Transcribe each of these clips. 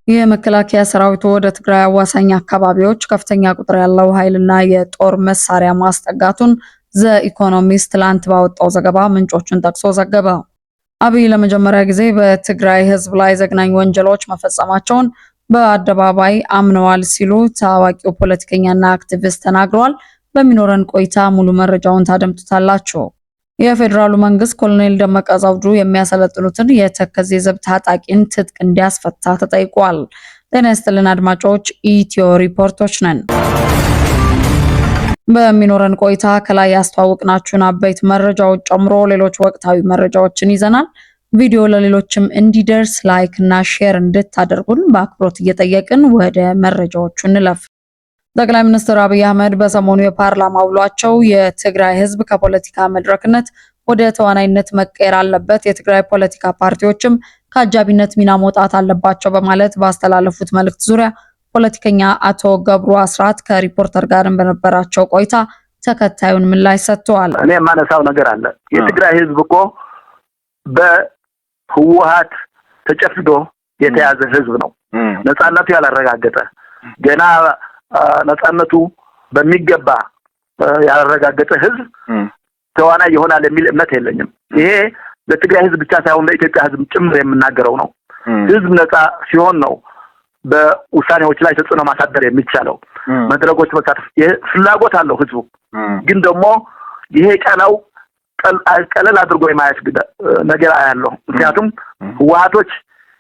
የመከላከያ ሰራዊቱ ወደ ትግራይ አዋሳኝ አካባቢዎች ከፍተኛ ቁጥር ያለው ኃይልና የጦር መሳሪያ ማስጠጋቱን ዘ ኢኮኖሚስት ትላንት ባወጣው ዘገባ ምንጮቹን ጠቅሶ ዘገበ። አብይ ለመጀመሪያ ጊዜ በትግራይ ህዝብ ላይ ዘግናኝ ወንጀሎች መፈጸማቸውን በአደባባይ አምነዋል ሲሉ ታዋቂው ፖለቲከኛና አክቲቪስት ተናግረዋል። በሚኖረን ቆይታ ሙሉ መረጃውን ታደምጡታላችሁ። የፌዴራሉ መንግስት ኮሎኔል ደመቀ ዘውዱ የሚያሰለጥኑትን የተከዜ ዘብ ታጣቂን ትጥቅ እንዲያስፈታ ተጠይቋል። ጤና ይስጥልን አድማጮች፣ ኢትዮ ሪፖርቶች ነን። በሚኖረን ቆይታ ከላይ ያስተዋወቅናችሁን አበይት መረጃዎች ጨምሮ ሌሎች ወቅታዊ መረጃዎችን ይዘናል። ቪዲዮ ለሌሎችም እንዲደርስ ላይክ እና ሼር እንድታደርጉን በአክብሮት እየጠየቅን ወደ መረጃዎቹ እንለፍ። ጠቅላይ ሚኒስትር አብይ አህመድ በሰሞኑ የፓርላማ ውሏቸው የትግራይ ህዝብ ከፖለቲካ መድረክነት ወደ ተዋናይነት መቀየር አለበት፣ የትግራይ ፖለቲካ ፓርቲዎችም ከአጃቢነት ሚና መውጣት አለባቸው በማለት ባስተላለፉት መልእክት ዙሪያ ፖለቲከኛ አቶ ገብሩ አስራት ከሪፖርተር ጋር በነበራቸው ቆይታ ተከታዩን ምላሽ ሰጥተዋል። እኔ የማነሳው ነገር አለ። የትግራይ ህዝብ እኮ በህወሓት ተጨፍዶ የተያዘ ህዝብ ነው። ነፃነቱ ያላረጋገጠ ገና ነፃነቱ በሚገባ ያላረጋገጠ ህዝብ ተዋናይ ይሆናል የሚል እምነት የለኝም። ይሄ ለትግራይ ህዝብ ብቻ ሳይሆን ለኢትዮጵያ ህዝብ ጭምር የምናገረው ነው። ህዝብ ነፃ ሲሆን ነው በውሳኔዎች ላይ ተጽዕኖ ማሳደር የሚቻለው። መድረኮች መሳተፍ ፍላጎት አለው ህዝቡ። ግን ደግሞ ይሄ ቀናው ቀለል አድርጎ የማየት ነገር አያለው። ምክንያቱም ህወሓቶች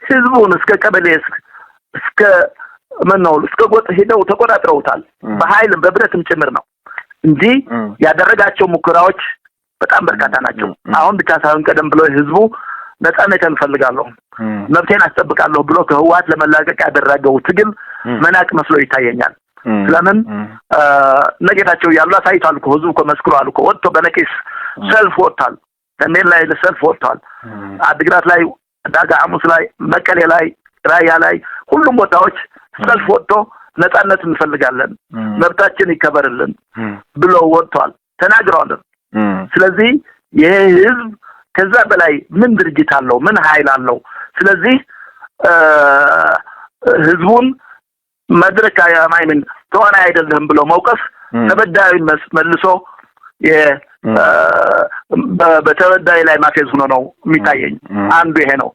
ህዝቡን እስከ ቀበሌ እስከ እስከ ጎጥ ሄደው ተቆጣጥረውታል። በኃይል በብረትም ጭምር ነው እንጂ ያደረጋቸው ሙከራዎች በጣም በርካታ ናቸው። አሁን ብቻ ሳይሆን ቀደም ብሎ ህዝቡ ነፃነትን ፈልጋለሁ መብቴን አስጠብቃለሁ ብሎ ከህወሓት ለመላቀቅ ያደረገው ትግል መናቅ መስሎ ይታየኛል። ስለምን ነገታቸው ያሉ አሳይቷል እኮ ህዝቡ እኮ መስክሯል እኮ ወጥቶ በነቂስ ሰልፍ ወጥቷል። ሰሜን ላይ ለሰልፍ ወጥቷል። አድግራት ላይ፣ ዳጋ ሐሙስ ላይ፣ መቀሌ ላይ፣ ራያ ላይ ሁሉም ቦታዎች ሰልፍ ወጥቶ ነፃነት እንፈልጋለን መብታችን ይከበርልን ብሎ ወጥቷል ተናግረዋል። ስለዚህ ይሄ ህዝብ ከዛ በላይ ምን ድርጅት አለው? ምን ኃይል አለው? ስለዚህ ህዝቡን መድረክ ያማይምን ተዋናይ አይደለም ብሎ መውቀስ ተበዳዩን መልሶ በተበዳይ ላይ ማፌዝ ሆኖ ነው የሚታየኝ። አንዱ ይሄ ነው።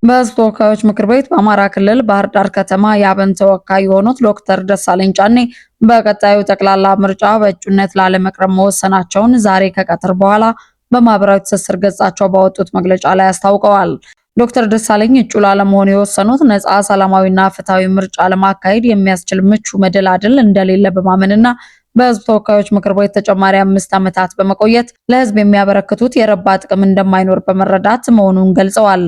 በህዝብ ተወካዮች ምክር ቤት በአማራ ክልል ባህር ዳር ከተማ የአብን ተወካይ የሆኑት ዶክተር ደሳለኝ ጫኔ በቀጣዩ ጠቅላላ ምርጫ በእጩነት ላለመቅረብ መወሰናቸውን ዛሬ ከቀትር በኋላ በማህበራዊ ትስስር ገጻቸው ባወጡት መግለጫ ላይ አስታውቀዋል። ዶክተር ደሳለኝ እጩ ላለመሆን የወሰኑት ነፃ፣ ሰላማዊና ፍትሃዊ ምርጫ ለማካሄድ የሚያስችል ምቹ መደላድል እንደሌለ በማመንና በህዝብ ተወካዮች ምክር ቤት ተጨማሪ 5 ዓመታት በመቆየት ለህዝብ የሚያበረክቱት የረባ ጥቅም እንደማይኖር በመረዳት መሆኑን ገልጸዋል።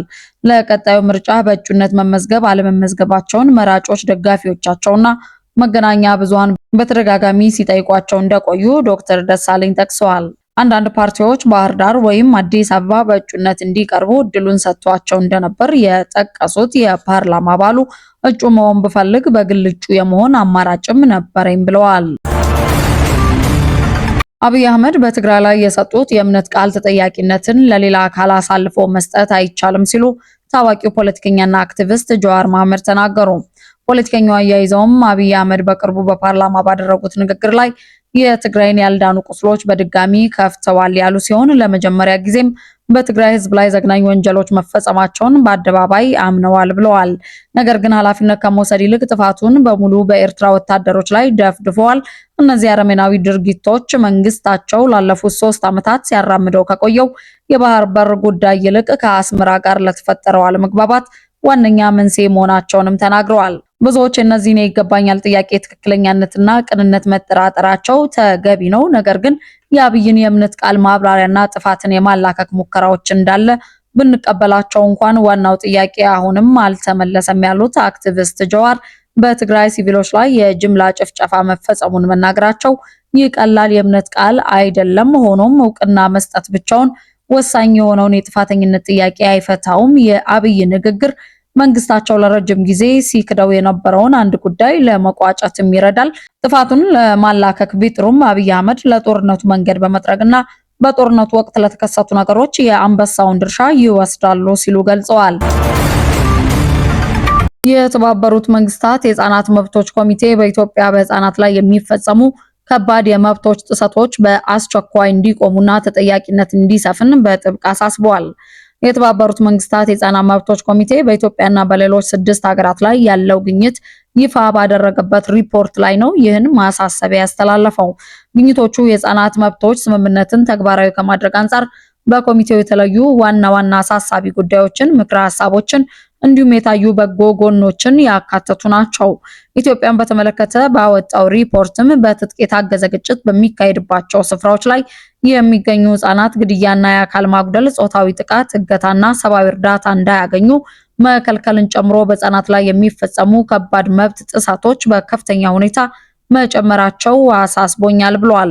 ለቀጣዩ ምርጫ በእጩነት መመዝገብ አለመመዝገባቸውን መራጮች፣ ደጋፊዎቻቸውና መገናኛ ብዙሃን በተደጋጋሚ ሲጠይቋቸው እንደቆዩ ዶክተር ደሳለኝ ጠቅሰዋል። አንዳንድ ፓርቲዎች ባህር ዳር ወይም አዲስ አበባ በእጩነት እንዲቀርቡ እድሉን ሰጥቷቸው እንደነበር የጠቀሱት የፓርላማ አባሉ እጩ መሆን ብፈልግ በግል እጩ የመሆን አማራጭም ነበረኝ ብለዋል። አብይ አህመድ በትግራይ ላይ የሰጡት የእምነት ቃል ተጠያቂነትን ለሌላ አካል አሳልፎ መስጠት አይቻልም ሲሉ ታዋቂው ፖለቲከኛና አክቲቪስት ጀዋር መሐመድ ተናገሩ። ፖለቲከኛው አያይዘውም አብይ አህመድ በቅርቡ በፓርላማ ባደረጉት ንግግር ላይ የትግራይን ያልዳኑ ቁስሎች በድጋሚ ከፍተዋል ያሉ ሲሆን ለመጀመሪያ ጊዜም በትግራይ ህዝብ ላይ ዘግናኝ ወንጀሎች መፈጸማቸውን በአደባባይ አምነዋል ብለዋል። ነገር ግን ኃላፊነት ከመውሰድ ይልቅ ጥፋቱን በሙሉ በኤርትራ ወታደሮች ላይ ደፍድፈዋል። እነዚህ አረመኔያዊ ድርጊቶች መንግስታቸው ላለፉት 3 ዓመታት ሲያራምደው ከቆየው የባህር በር ጉዳይ ይልቅ ከአስመራ ጋር ለተፈጠረው አለመግባባት ዋነኛ መንስኤ መሆናቸውንም ተናግረዋል። ብዙዎች እነዚህን የይገባኛል ጥያቄ ትክክለኛነትና ቅንነት መጠራጠራቸው ተገቢ ነው። ነገር ግን የአብይን የእምነት ቃል ማብራሪያና ጥፋትን የማላከክ ሙከራዎች እንዳለ ብንቀበላቸው እንኳን ዋናው ጥያቄ አሁንም አልተመለሰም ያሉት አክቲቪስት ጀዋር በትግራይ ሲቪሎች ላይ የጅምላ ጭፍጨፋ መፈጸሙን መናገራቸው ይህ ቀላል የእምነት ቃል አይደለም። ሆኖም እውቅና መስጠት ብቻውን ወሳኝ የሆነውን የጥፋተኝነት ጥያቄ አይፈታውም። የአብይ ንግግር መንግስታቸው ለረጅም ጊዜ ሲክደው የነበረውን አንድ ጉዳይ ለመቋጨትም ይረዳል። ጥፋቱን ለማላከክ ቢጥሩም አብይ አህመድ ለጦርነቱ መንገድ በመጥረግና በጦርነቱ ወቅት ለተከሰቱ ነገሮች የአንበሳውን ድርሻ ይወስዳሉ ሲሉ ገልጸዋል። የተባበሩት መንግስታት የህፃናት መብቶች ኮሚቴ በኢትዮጵያ በህፃናት ላይ የሚፈጸሙ ከባድ የመብቶች ጥሰቶች በአስቸኳይ እንዲቆሙና ተጠያቂነት እንዲሰፍን በጥብቅ አሳስበዋል። የተባበሩት መንግስታት የህፃናት መብቶች ኮሚቴ በኢትዮጵያና በሌሎች 6 ሀገራት ላይ ያለው ግኝት ይፋ ባደረገበት ሪፖርት ላይ ነው ይህን ማሳሰቢያ ያስተላለፈው። ግኝቶቹ የህፃናት መብቶች ስምምነትን ተግባራዊ ከማድረግ አንጻር በኮሚቴው የተለዩ ዋና ዋና አሳሳቢ ጉዳዮችን፣ ምክረ ሀሳቦችን እንዲሁም የታዩ በጎ ጎኖችን ያካተቱ ናቸው። ኢትዮጵያን በተመለከተ ባወጣው ሪፖርትም በትጥቅ የታገዘ ግጭት በሚካሄድባቸው ስፍራዎች ላይ የሚገኙ ህጻናት ግድያና የአካል ማጉደል፣ ጾታዊ ጥቃት፣ እገታና ሰብአዊ እርዳታ እንዳያገኙ መከልከልን ጨምሮ በህጻናት ላይ የሚፈጸሙ ከባድ መብት ጥሰቶች በከፍተኛ ሁኔታ መጨመራቸው አሳስቦኛል ብሏል።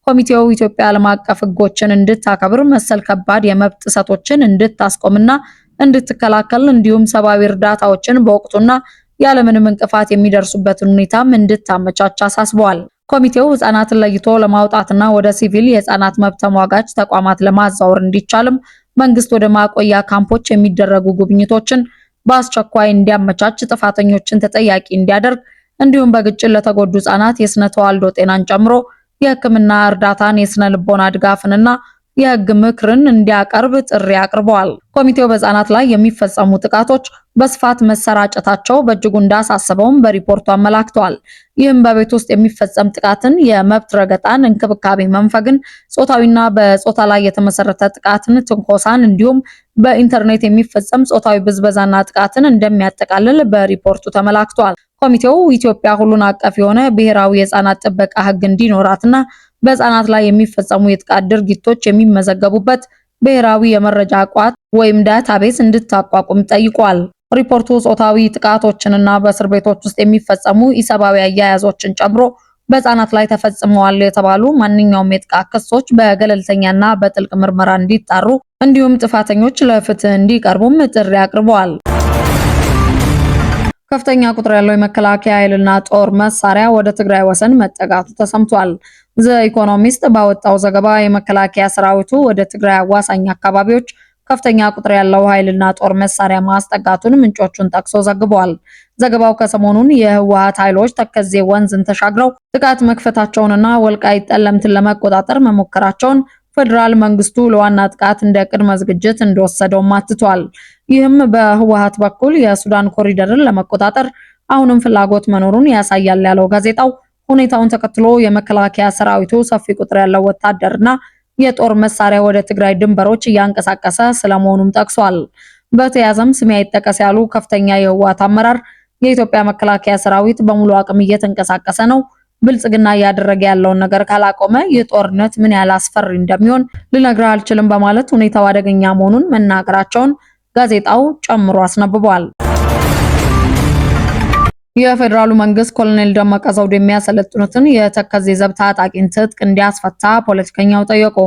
ኮሚቴው ኢትዮጵያ ዓለም አቀፍ ህጎችን እንድታከብር መሰል ከባድ የመብት ጥሰቶችን እንድታስቆምና እንድትከላከል እንዲሁም ሰብአዊ እርዳታዎችን በወቅቱና ያለምንም እንቅፋት የሚደርሱበትን ሁኔታም እንድታመቻች አሳስበዋል። ኮሚቴው ህጻናትን ለይቶ ለማውጣትና ወደ ሲቪል የህጻናት መብት ተሟጋች ተቋማት ለማዛወር እንዲቻልም መንግስት ወደ ማቆያ ካምፖች የሚደረጉ ጉብኝቶችን በአስቸኳይ እንዲያመቻች፣ ጥፋተኞችን ተጠያቂ እንዲያደርግ እንዲሁም በግጭት ለተጎዱ ህጻናት የስነ ተዋልዶ ጤናን ጨምሮ የህክምና እርዳታን፣ የስነ ልቦና ድጋፍንና የህግ ምክርን እንዲያቀርብ ጥሪ አቅርበዋል። ኮሚቴው በህጻናት ላይ የሚፈጸሙ ጥቃቶች በስፋት መሰራጨታቸው በእጅጉ እንዳሳሰበውም በሪፖርቱ አመላክተዋል። ይህም በቤት ውስጥ የሚፈጸም ጥቃትን፣ የመብት ረገጣን፣ እንክብካቤ መንፈግን፣ ጾታዊና በጾታ ላይ የተመሰረተ ጥቃትን፣ ትንኮሳን እንዲሁም በኢንተርኔት የሚፈጸም ጾታዊ ብዝበዛና ጥቃትን እንደሚያጠቃልል በሪፖርቱ ተመላክቷል። ኮሚቴው ኢትዮጵያ ሁሉን አቀፍ የሆነ ብሔራዊ የህጻናት ጥበቃ ህግ እንዲኖራትና በህጻናት ላይ የሚፈጸሙ የጥቃት ድርጊቶች የሚመዘገቡበት ብሔራዊ የመረጃ ቋት ወይም ዳታቤዝ እንድታቋቁም ጠይቋል። ሪፖርቱ ጾታዊ ጥቃቶችንና በእስር ቤቶች ውስጥ የሚፈጸሙ ኢሰብአዊ አያያዞችን ጨምሮ በህጻናት ላይ ተፈጽመዋል የተባሉ ማንኛውም የጥቃት ክሶች በገለልተኛና በጥልቅ ምርመራ እንዲጣሩ እንዲሁም ጥፋተኞች ለፍትህ እንዲቀርቡም ጥሪ አቅርበዋል። ከፍተኛ ቁጥር ያለው የመከላከያ ኃይልና ጦር መሳሪያ ወደ ትግራይ ወሰን መጠጋቱ ተሰምቷል። ዘ ኢኮኖሚስት ባወጣው ዘገባ የመከላከያ ሰራዊቱ ወደ ትግራይ አዋሳኝ አካባቢዎች ከፍተኛ ቁጥር ያለው ኃይልና ጦር መሳሪያ ማስጠጋቱን ምንጮቹን ጠቅሶ ዘግቧል። ዘገባው ከሰሞኑን የህወሓት ኃይሎች ተከዜ ወንዝን ተሻግረው ጥቃት መክፈታቸውንና ወልቃይት ጠለምትን ለመቆጣጠር መሞከራቸውን ፌደራል መንግስቱ ለዋና ጥቃት እንደ ቅድመ ዝግጅት እንደወሰደው ማትቷል። ይህም በህወሓት በኩል የሱዳን ኮሪደርን ለመቆጣጠር አሁንም ፍላጎት መኖሩን ያሳያል ያለው ጋዜጣው ሁኔታውን ተከትሎ የመከላከያ ሰራዊቱ ሰፊ ቁጥር ያለው ወታደርና የጦር መሳሪያ ወደ ትግራይ ድንበሮች እያንቀሳቀሰ ስለመሆኑም ጠቅሷል። በተያዘም ስም አይጠቀስ ያሉ ከፍተኛ የህወሓት አመራር የኢትዮጵያ መከላከያ ሰራዊት በሙሉ አቅም እየተንቀሳቀሰ ነው፣ ብልጽግና እያደረገ ያለውን ነገር ካላቆመ የጦርነት ምን ያህል አስፈሪ እንደሚሆን ልነግርህ አልችልም በማለት ሁኔታው አደገኛ መሆኑን መናገራቸውን ጋዜጣው ጨምሮ አስነብቧል። የፌደራሉ መንግስት ኮሎኔል ደመቀ ዘውዱ የሚያሰለጥኑትን የተከዜ ዘብ ታጣቂን ትጥቅ እንዲያስፈታ ፖለቲከኛው ጠየቁ።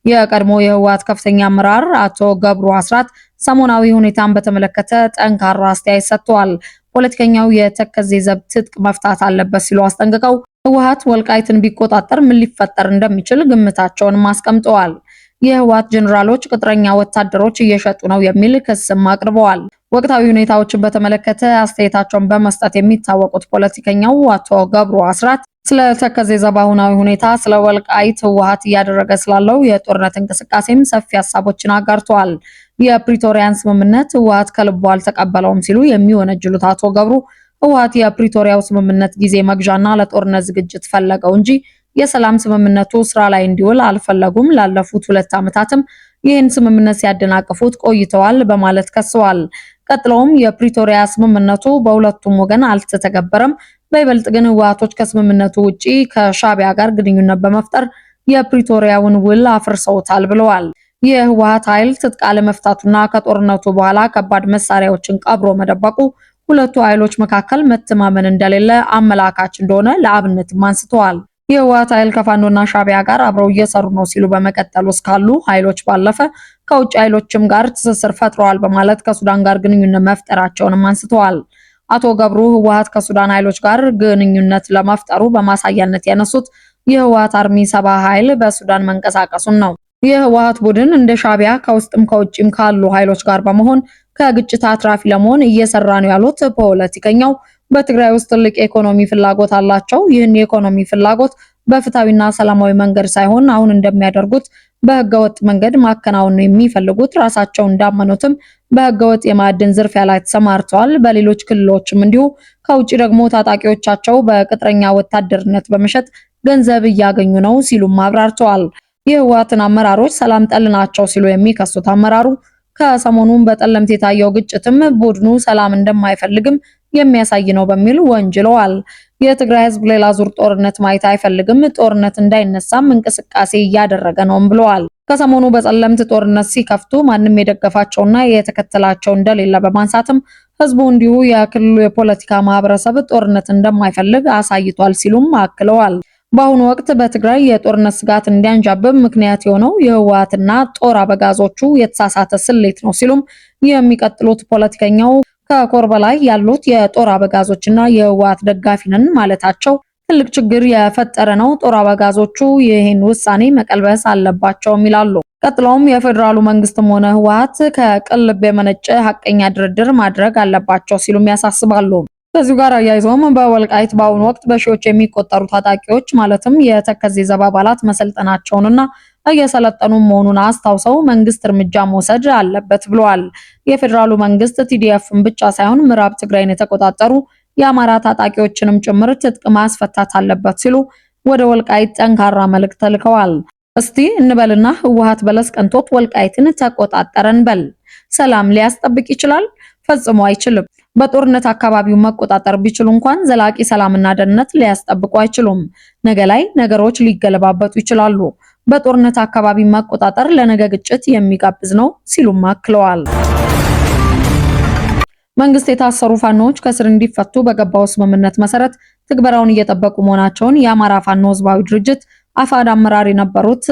የቀድሞ የህወሓት ከፍተኛ አመራር አቶ ገብሩ አስራት ሰሞናዊ ሁኔታን በተመለከተ ጠንካራ አስተያየት ሰጥተዋል። ፖለቲከኛው የተከዜ ዘብ ትጥቅ መፍታት አለበት ሲሉ አስጠንቅቀው ህወሓት ወልቃይትን ቢቆጣጠር ምን ሊፈጠር እንደሚችል ግምታቸውን አስቀምጠዋል። የህወሓት ጀነራሎች ቅጥረኛ ወታደሮች እየሸጡ ነው የሚል ክስም አቅርበዋል። ወቅታዊ ሁኔታዎችን በተመለከተ አስተያየታቸውን በመስጠት የሚታወቁት ፖለቲከኛው አቶ ገብሩ አስራት ስለ ተከዜ ዘብ አሁናዊ ሁኔታ፣ ስለ ወልቃይት ህወሓት እያደረገ ስላለው የጦርነት እንቅስቃሴም ሰፊ ሀሳቦችን አጋርተዋል። የፕሪቶሪያን ስምምነት ህወሓት ከልቡ አልተቀበለውም ሲሉ የሚወነጅሉት አቶ ገብሩ ህወሓት የፕሪቶሪያው ስምምነት ጊዜ መግዣና ለጦርነት ዝግጅት ፈለገው እንጂ የሰላም ስምምነቱ ስራ ላይ እንዲውል አልፈለጉም። ላለፉት 2 ዓመታትም ይህን ስምምነት ሲያደናቅፉት ቆይተዋል በማለት ከሰዋል። ቀጥለውም የፕሪቶሪያ ስምምነቱ በሁለቱም ወገን አልተተገበረም፣ በይበልጥ ግን ህወሓቶች ከስምምነቱ ውጪ ከሻቢያ ጋር ግንኙነት በመፍጠር የፕሪቶሪያውን ውል አፍርሰውታል ብለዋል። የህወሓት ኃይል ትጥቅ አለመፍታቱና ከጦርነቱ በኋላ ከባድ መሳሪያዎችን ቀብሮ መደበቁ ሁለቱ ኃይሎች መካከል መተማመን እንደሌለ አመላካች እንደሆነ ለአብነትም አንስተዋል። የህወሓት ኃይል ከፋኖና ሻቢያ ጋር አብረው እየሰሩ ነው ሲሉ በመቀጠል ውስጥ ካሉ ኃይሎች ባለፈ ከውጭ ኃይሎችም ጋር ትስስር ፈጥረዋል በማለት ከሱዳን ጋር ግንኙነት መፍጠራቸውንም አንስተዋል። አቶ ገብሩ ህወሓት ከሱዳን ኃይሎች ጋር ግንኙነት ለመፍጠሩ በማሳያነት ያነሱት የህወሓት አርሚ 70 ኃይል በሱዳን መንቀሳቀሱን ነው። የህወሓት ቡድን እንደ ሻቢያ ከውስጥም ከውጭም ካሉ ኃይሎች ጋር በመሆን ከግጭት አትራፊ ለመሆን እየሰራ ነው ያሉት ፖለቲከኛው በትግራይ ውስጥ ትልቅ የኢኮኖሚ ፍላጎት አላቸው። ይህን የኢኮኖሚ ፍላጎት በፍትሃዊና ሰላማዊ መንገድ ሳይሆን አሁን እንደሚያደርጉት በህገወጥ መንገድ ማከናወን ነው የሚፈልጉት። ራሳቸው እንዳመኑትም በህገወጥ የማዕድን ዝርፊያ ላይ ተሰማርተዋል። በሌሎች ክልሎችም እንዲሁ ከውጭ ደግሞ ታጣቂዎቻቸው በቅጥረኛ ወታደርነት በመሸጥ ገንዘብ እያገኙ ነው ሲሉም አብራርተዋል። የህወሓትን አመራሮች ሰላም ጠል ናቸው ሲሉ የሚከሱት አመራሩ ከሰሞኑን በጠለምት የታየው ግጭትም ቡድኑ ሰላም እንደማይፈልግም የሚያሳይ ነው በሚል ወንጅለዋል። የትግራይ ህዝብ ሌላ ዙር ጦርነት ማየት አይፈልግም፣ ጦርነት እንዳይነሳም እንቅስቃሴ እያደረገ ነውም ብለዋል። ከሰሞኑ በጠለምት ጦርነት ሲከፍቱ ማንም የደገፋቸውና የተከተላቸው እንደሌለ በማንሳትም ህዝቡ እንዲሁ የክልሉ የፖለቲካ ማህበረሰብ ጦርነት እንደማይፈልግ አሳይቷል ሲሉም አክለዋል። በአሁኑ ወቅት በትግራይ የጦርነት ስጋት እንዲያንዣብብ ምክንያት የሆነው የህወሓትና ጦር አበጋዞቹ የተሳሳተ ስሌት ነው ሲሉም የሚቀጥሉት ፖለቲከኛው ከኮር በላይ ያሉት የጦር አበጋዞችና የህወሓት ደጋፊ ነን ማለታቸው ትልቅ ችግር የፈጠረ ነው። ጦር አበጋዞቹ ይህን ውሳኔ መቀልበስ አለባቸውም ይላሉ። ቀጥለውም የፌዴራሉ መንግስትም ሆነ ህወሓት ከቅልብ የመነጨ ሀቀኛ ድርድር ማድረግ አለባቸው ሲሉም ያሳስባሉ። ከዚሁ ጋር አያይዘውም በወልቃይት በአሁኑ ወቅት በሺዎች የሚቆጠሩ ታጣቂዎች ማለትም የተከዜ ዘብ አባላት መሰልጠናቸውንና እየሰለጠኑ መሆኑን አስታውሰው መንግስት እርምጃ መውሰድ አለበት ብለዋል። የፌዴራሉ መንግስት ቲዲኤፍን ብቻ ሳይሆን ምዕራብ ትግራይን የተቆጣጠሩ የአማራ ታጣቂዎችንም ጭምር ትጥቅ ማስፈታት አለበት ሲሉ ወደ ወልቃይት ጠንካራ መልእክት ተልከዋል። እስቲ እንበልና ህወሓት በለስ ቀንቶት ወልቃይትን ተቆጣጠረን በል። ሰላም ሊያስጠብቅ ይችላል? ፈጽሞ አይችልም። በጦርነት አካባቢው መቆጣጠር ቢችሉ እንኳን ዘላቂ ሰላምና ደህንነት ሊያስጠብቁ አይችሉም። ነገ ላይ ነገሮች ሊገለባበጡ ይችላሉ። በጦርነት አካባቢ መቆጣጠር ለነገ ግጭት የሚጋብዝ ነው ሲሉም አክለዋል። መንግስት የታሰሩ ፋኖዎች ከስር እንዲፈቱ በገባው ስምምነት መሰረት ትግበራውን እየጠበቁ መሆናቸውን የአማራ ፋኖ ህዝባዊ ድርጅት አፋድ አመራር የነበሩት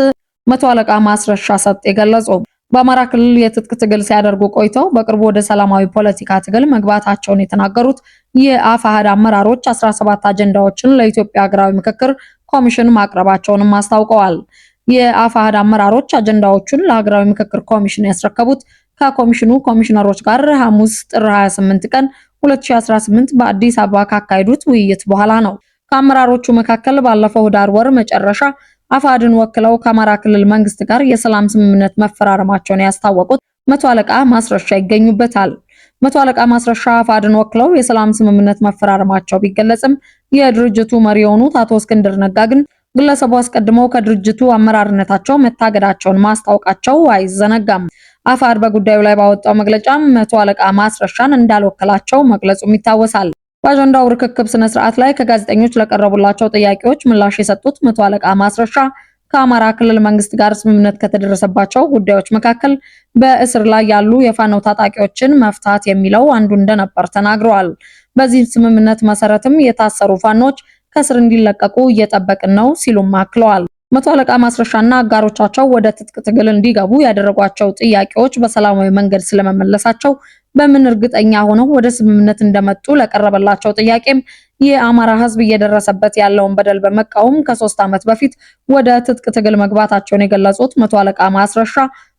መቶ አለቃ ማስረሻ ሰጤ ገለጹ። በአማራ ክልል የትጥቅ ትግል ሲያደርጉ ቆይተው በቅርቡ ወደ ሰላማዊ ፖለቲካ ትግል መግባታቸውን የተናገሩት የአፋድ አመራሮች 17 አጀንዳዎችን ለኢትዮጵያ ሀገራዊ ምክክር ኮሚሽን ማቅረባቸውንም አስታውቀዋል። የአፋድ አመራሮች አጀንዳዎቹን ለሀገራዊ ምክክር ኮሚሽን ያስረከቡት ከኮሚሽኑ ኮሚሽነሮች ጋር ሐሙስ ጥር 28 ቀን 2018 በአዲስ አበባ ካካሄዱት ውይይት በኋላ ነው። ከአመራሮቹ መካከል ባለፈው ዳር ወር መጨረሻ አፋድን ወክለው ከአማራ ክልል መንግስት ጋር የሰላም ስምምነት መፈራረማቸውን ያስታወቁት መቶ አለቃ ማስረሻ ይገኙበታል። መቶ አለቃ ማስረሻ አፋድን ወክለው የሰላም ስምምነት መፈራረማቸው ቢገለጽም የድርጅቱ መሪ የሆኑት አቶ እስክንድር ነጋ ግን ግለሰቡ አስቀድመው ከድርጅቱ አመራርነታቸው መታገዳቸውን ማስታወቃቸው አይዘነጋም። አፋድ በጉዳዩ ላይ ባወጣው መግለጫም መቶ አለቃ ማስረሻን እንዳልወከላቸው መግለጹም ይታወሳል። በአጀንዳው ርክክብ ስነ ስርዓት ላይ ከጋዜጠኞች ለቀረቡላቸው ጥያቄዎች ምላሽ የሰጡት መቶ አለቃ ማስረሻ ከአማራ ክልል መንግስት ጋር ስምምነት ከተደረሰባቸው ጉዳዮች መካከል በእስር ላይ ያሉ የፋኖ ታጣቂዎችን መፍታት የሚለው አንዱ እንደነበር ተናግረዋል። በዚህ ስምምነት መሰረትም የታሰሩ ፋኖች ከስር እንዲለቀቁ እየጠበቅን ነው ሲሉም አክለዋል። መቶ አለቃ ማስረሻና አጋሮቻቸው ወደ ትጥቅ ትግል እንዲገቡ ያደረጓቸው ጥያቄዎች በሰላማዊ መንገድ ስለመመለሳቸው በምን እርግጠኛ ሆነው ወደ ስምምነት እንደመጡ ለቀረበላቸው ጥያቄም የአማራ ህዝብ እየደረሰበት ያለውን በደል በመቃወም ከ3 ዓመት በፊት ወደ ትጥቅ ትግል መግባታቸውን የገለጹት መቶ አለቃ ማስረሻ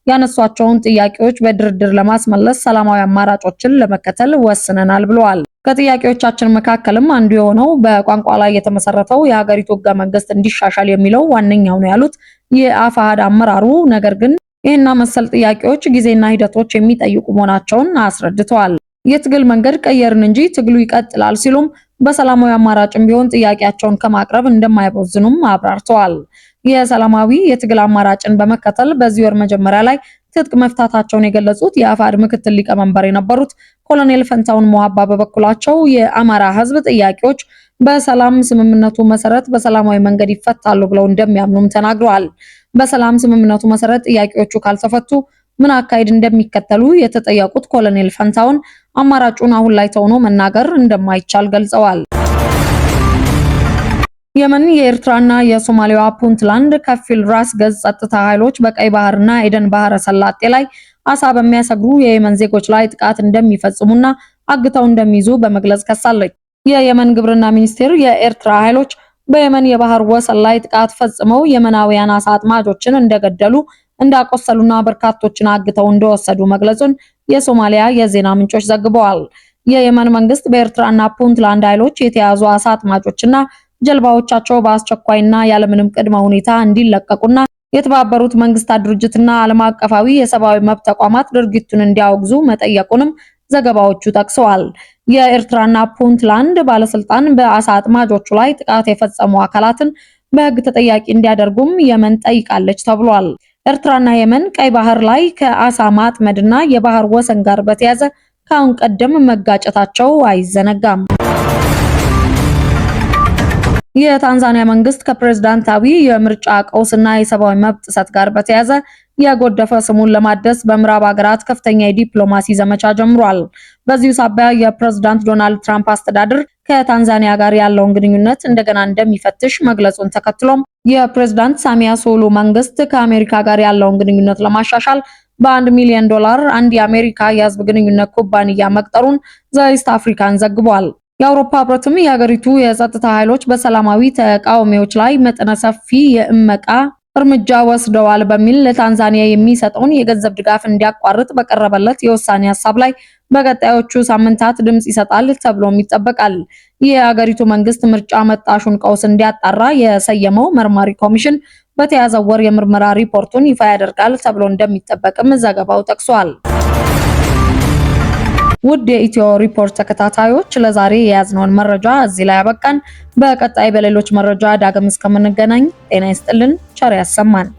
ያነሷቸውን ጥያቄዎች በድርድር ለማስመለስ ሰላማዊ አማራጮችን ለመከተል ወስነናል ብለዋል። ከጥያቄዎቻችን መካከልም አንዱ የሆነው በቋንቋ ላይ የተመሰረተው የሀገሪቱ ህገ መንግስት እንዲሻሻል የሚለው ዋነኛው ነው ያሉት የአፋሕድ አመራሩ፣ ነገር ግን ይህና መሰል ጥያቄዎች ጊዜና ሂደቶች የሚጠይቁ መሆናቸውን አስረድተዋል። የትግል መንገድ ቀየርን እንጂ ትግሉ ይቀጥላል ሲሉም በሰላማዊ አማራጭም ቢሆን ጥያቄያቸውን ከማቅረብ እንደማይቦዝኑም አብራርተዋል። የሰላማዊ የትግል አማራጭን በመከተል በዚህ ወር መጀመሪያ ላይ ትጥቅ መፍታታቸውን የገለጹት የአፋሕድ ምክትል ሊቀመንበር የነበሩት ኮሎኔል ፈንታውን ሞሃባ በበኩላቸው የአማራ ህዝብ ጥያቄዎች በሰላም ስምምነቱ መሰረት በሰላማዊ መንገድ ይፈታሉ ብለው እንደሚያምኑም ተናግረዋል። በሰላም ስምምነቱ መሰረት ጥያቄዎቹ ካልተፈቱ ምን አካሄድ እንደሚከተሉ የተጠየቁት ኮሎኔል ፈንታውን አማራጩን አሁን ላይ ተውኖ መናገር እንደማይቻል ገልጸዋል። የመን የኤርትራና የሶማሊያ ፑንትላንድ ከፊል ራስ ገዝ ጸጥታ ኃይሎች በቀይ ባህርና ኤደን ባህረ ሰላጤ ላይ አሳ በሚያሰግሩ የየመን ዜጎች ላይ ጥቃት እንደሚፈጽሙና አግተው እንደሚይዙ በመግለጽ ከሳለች። የየመን ግብርና ሚኒስቴር የኤርትራ ኃይሎች በየመን የባህር ወሰን ላይ ጥቃት ፈጽመው የመናውያን አሳ አጥማጆችን እንደገደሉ እንዳቆሰሉና በርካቶችን አግተው እንደወሰዱ መግለጹን የሶማሊያ የዜና ምንጮች ዘግበዋል። የየመን መንግስት በኤርትራና ፑንትላንድ ኃይሎች የተያዙ አሳ አጥማጆችና ጀልባዎቻቸው በአስቸኳይና ያለምንም ቅድመ ሁኔታ እንዲለቀቁና የተባበሩት መንግስታት ድርጅትና ዓለም አቀፋዊ የሰብአዊ መብት ተቋማት ድርጊቱን እንዲያወግዙ መጠየቁንም ዘገባዎቹ ጠቅሰዋል። የኤርትራና ፑንትላንድ ባለስልጣን በአሳ አጥማጆቹ ላይ ጥቃት የፈጸሙ አካላትን በሕግ ተጠያቂ እንዲያደርጉም የመን ጠይቃለች ተብሏል። ኤርትራና የመን ቀይ ባህር ላይ ከአሳ ማጥመድና የባህር ወሰን ጋር በተያያዘ ከአሁን ቀደም መጋጨታቸው አይዘነጋም። የታንዛኒያ መንግስት ከፕሬዝዳንታዊ የምርጫ ቀውስና የሰብአዊ መብት ጥሰት ጋር በተያያዘ የጎደፈ ስሙን ለማደስ በምዕራብ ሀገራት ከፍተኛ የዲፕሎማሲ ዘመቻ ጀምሯል። በዚሁ ሳቢያ የፕሬዝዳንት ዶናልድ ትራምፕ አስተዳደር ከታንዛኒያ ጋር ያለውን ግንኙነት እንደገና እንደሚፈትሽ መግለጹን ተከትሎም የፕሬዝዳንት ሳሚያ ሱሉሁ መንግስት ከአሜሪካ ጋር ያለውን ግንኙነት ለማሻሻል $1 ሚሊዮን አንድ የአሜሪካ የህዝብ ግንኙነት ኩባንያ መቅጠሩን ዘኢስት አፍሪካን ዘግቧል። የአውሮፓ ህብረትም የሀገሪቱ የጸጥታ ኃይሎች በሰላማዊ ተቃዋሚዎች ላይ መጠነ ሰፊ የእመቃ እርምጃ ወስደዋል በሚል ለታንዛኒያ የሚሰጠውን የገንዘብ ድጋፍ እንዲያቋርጥ በቀረበለት የውሳኔ ሀሳብ ላይ በቀጣዮቹ ሳምንታት ድምጽ ይሰጣል ተብሎም ይጠበቃል። የሀገሪቱ መንግስት ምርጫ መጣሹን ቀውስ እንዲያጣራ የሰየመው መርማሪ ኮሚሽን በተያዘው ወር የምርመራ ሪፖርቱን ይፋ ያደርጋል ተብሎ እንደሚጠበቅም ዘገባው ጠቅሷል። ውድ የኢትዮ ሪፖርት ተከታታዮች ለዛሬ የያዝነውን መረጃ እዚህ ላይ አበቃን። በቀጣይ በሌሎች መረጃ ዳግም እስከምንገናኝ ጤና ይስጥልን፣ ቸር ያሰማን።